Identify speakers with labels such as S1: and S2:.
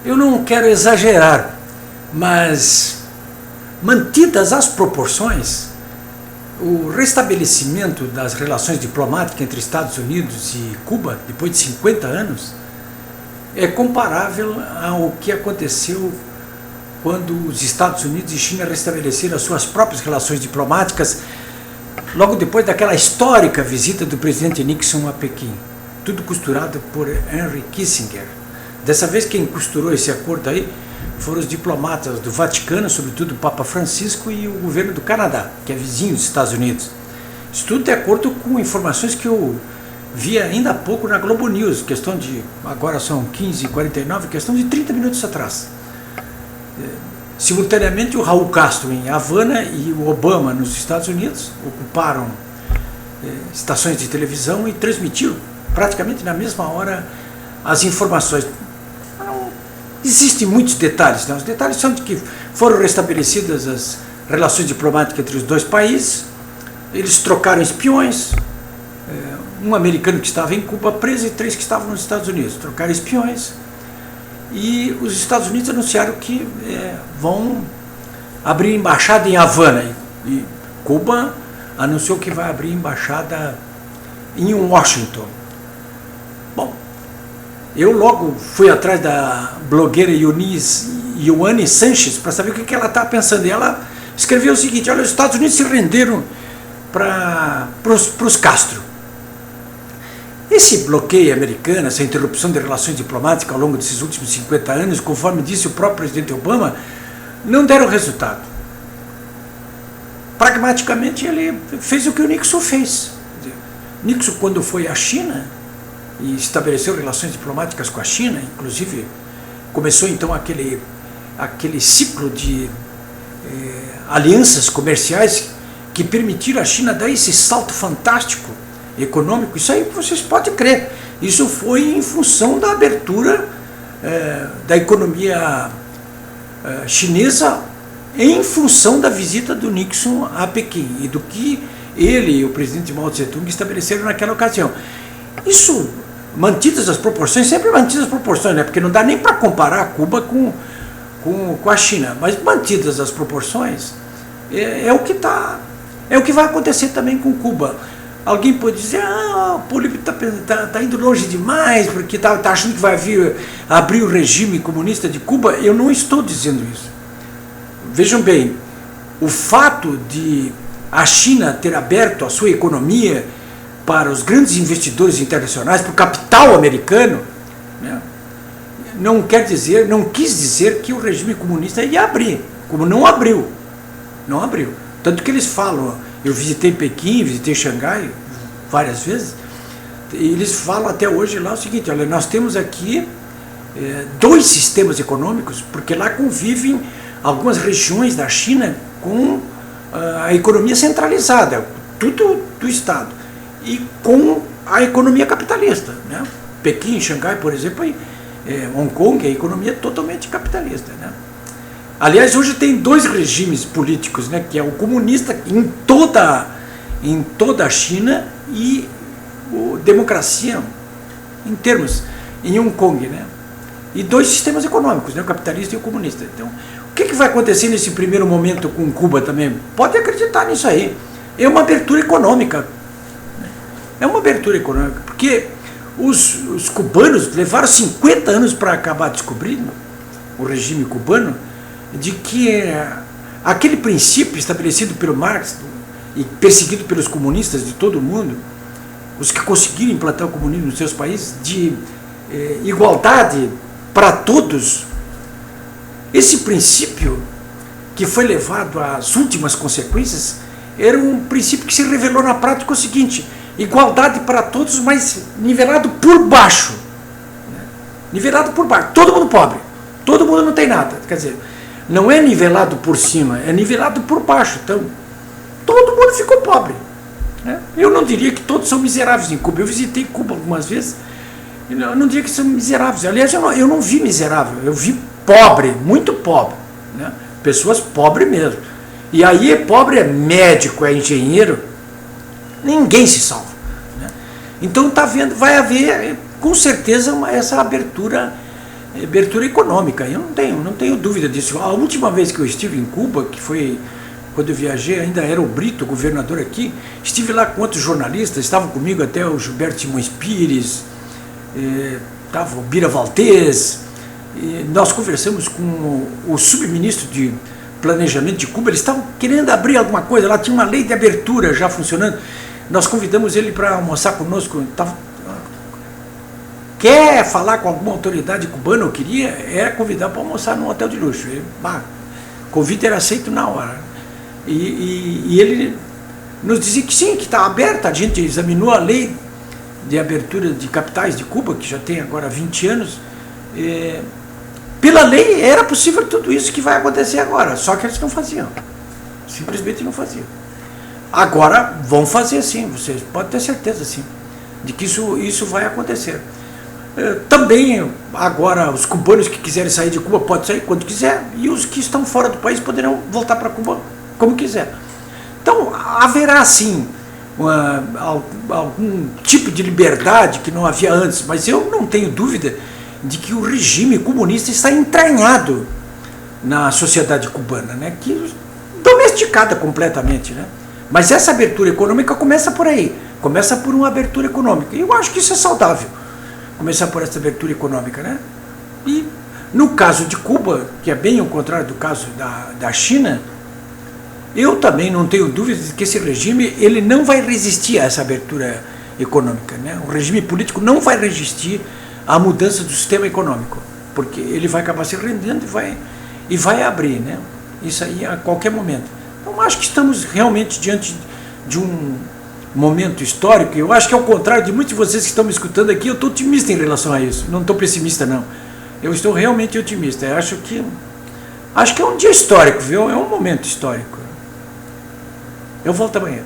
S1: eu não quero exagerar, mas mantidas as proporções, o restabelecimento das relações diplomáticas entre Estados Unidos e Cuba, depois de 50 anos, é comparável ao que aconteceu quando os Estados Unidos e China restabeleceram as suas próprias relações diplomáticas, logo depois daquela histórica visita do presidente Nixon a Pequim, tudo costurado por Henry Kissinger. Dessa vez quem costurou esse acordo aí foram os diplomatas do Vaticano, sobretudo o Papa Francisco e o governo do Canadá, que é vizinho dos Estados Unidos. Isso tudo de acordo com informações que eu vi ainda há pouco na Globo News, questão de, agora são 15h49, questão de 30 minutos atrás. Simultaneamente, o Raul Castro em Havana e o Obama nos Estados Unidos ocuparam estações de televisão e transmitiram praticamente na mesma hora as informações. Existem muitos detalhes, né? Os detalhes são de que foram restabelecidas as relações diplomáticas entre os dois países, eles trocaram espiões, um americano que estava em Cuba preso e 3 que estavam nos Estados Unidos, trocaram espiões, e os Estados Unidos anunciaram que vão abrir embaixada em Havana, e Cuba anunciou que vai abrir embaixada em Washington. Bom, eu logo fui atrás da blogueira Ioane Sanches para saber o que ela estava pensando, e ela escreveu o seguinte: olha, os Estados Unidos se renderam para os Castro. Esse bloqueio americano, essa interrupção de relações diplomáticas ao longo desses últimos 50 anos, conforme disse o próprio presidente Obama, não deram resultado. Pragmaticamente, ele fez o que o Nixon fez. Nixon, quando foi à China e estabeleceu relações diplomáticas com a China, inclusive começou então aquele ciclo de alianças comerciais que permitiram à China dar esse salto fantástico econômico. Isso aí vocês podem crer, isso foi em função da abertura da economia chinesa, em função da visita do Nixon a Pequim e do que ele e o presidente Mao Tse-tung estabeleceram naquela ocasião. Isso, mantidas as proporções, sempre mantidas as proporções, né? Porque não dá nem para comparar Cuba com a China, mas mantidas as proporções, é o que vai acontecer também com Cuba. Alguém pode dizer, o Políbio está indo longe demais, porque está achando que vai abrir o regime comunista de Cuba. Eu não estou dizendo isso. Vejam bem, o fato de a China ter aberto a sua economia para os grandes investidores internacionais, para o capital americano, né, não quis dizer que o regime comunista ia abrir, como não abriu. Não abriu. Tanto que eles falam, eu visitei Pequim, visitei Xangai várias vezes, e eles falam até hoje lá o seguinte: olha, nós temos aqui 2 sistemas econômicos, porque lá convivem algumas regiões da China com a economia centralizada, tudo do Estado, e com a economia capitalista, né? Pequim, Xangai, por exemplo, Hong Kong, a economia é totalmente capitalista, né? Aliás, hoje tem 2 regimes políticos, né, que é o comunista em toda a China e a democracia em Hong Kong, né? E 2 sistemas econômicos, né, o capitalista e o comunista. Então, o que vai acontecer nesse primeiro momento com Cuba também? Pode acreditar nisso aí. É uma abertura econômica. É uma abertura econômica, porque os cubanos levaram 50 anos para acabar descobrindo o regime cubano, de que aquele princípio estabelecido pelo Marx e perseguido pelos comunistas de todo o mundo, os que conseguiram implantar o comunismo nos seus países, de igualdade para todos, esse princípio que foi levado às últimas consequências era um princípio que se revelou na prática o seguinte: igualdade para todos, mas nivelado por baixo. Nivelado por baixo, todo mundo pobre, todo mundo não tem nada, quer dizer, não é nivelado por cima, é nivelado por baixo. Então, todo mundo ficou pobre, né? Eu não diria que todos são miseráveis em Cuba. Eu visitei Cuba algumas vezes, eu não diria que são miseráveis. Aliás, eu não vi miserável, eu vi pobre, muito pobre, né? Pessoas pobres mesmo. E aí, pobre é médico, é engenheiro, ninguém se salva, né? Então, vai haver, com certeza, essa abertura abertura econômica. Eu não tenho dúvida disso. A última vez que eu estive em Cuba, que foi quando eu viajei, ainda era o Brito, governador aqui, estive lá com outros jornalistas, estavam comigo até o Gilberto Simões Pires, estava o Bira Valdez, nós conversamos com o subministro de Planejamento de Cuba, eles estavam querendo abrir alguma coisa, lá tinha uma lei de abertura já funcionando, nós convidamos ele para almoçar conosco, quer falar com alguma autoridade cubana, eu queria, era convidar para almoçar num hotel de luxo, o convite era aceito na hora. E ele nos dizia que sim, que está aberta, a gente examinou a lei de abertura de capitais de Cuba, que já tem agora 20 anos, pela lei era possível tudo isso que vai acontecer agora, só que eles não faziam, simplesmente não faziam. Agora vão fazer sim, vocês podem ter certeza sim, de que isso vai acontecer. Também agora os cubanos que quiserem sair de Cuba podem sair quando quiser, e os que estão fora do país poderão voltar para Cuba como quiser. Então haverá sim algum tipo de liberdade que não havia antes, mas eu não tenho dúvida de que o regime comunista está entranhado na sociedade cubana, né? Que domesticada completamente, né? Mas essa abertura econômica começa por aí, começa por uma abertura econômica, e eu acho que isso é saudável, começar por essa abertura econômica, né? E no caso de Cuba, que é bem o contrário do caso da China, eu também não tenho dúvida de que esse regime ele não vai resistir a essa abertura econômica, né? O regime político não vai resistir à mudança do sistema econômico, porque ele vai acabar se rendendo e vai abrir, né? Isso aí a qualquer momento. Então acho que estamos realmente diante de um momento histórico. Eu acho que ao contrário de muitos de vocês que estão me escutando aqui, eu estou otimista em relação a isso, não estou pessimista não. Eu estou realmente otimista. Eu acho que é um dia histórico, viu? É um momento histórico. Eu volto amanhã.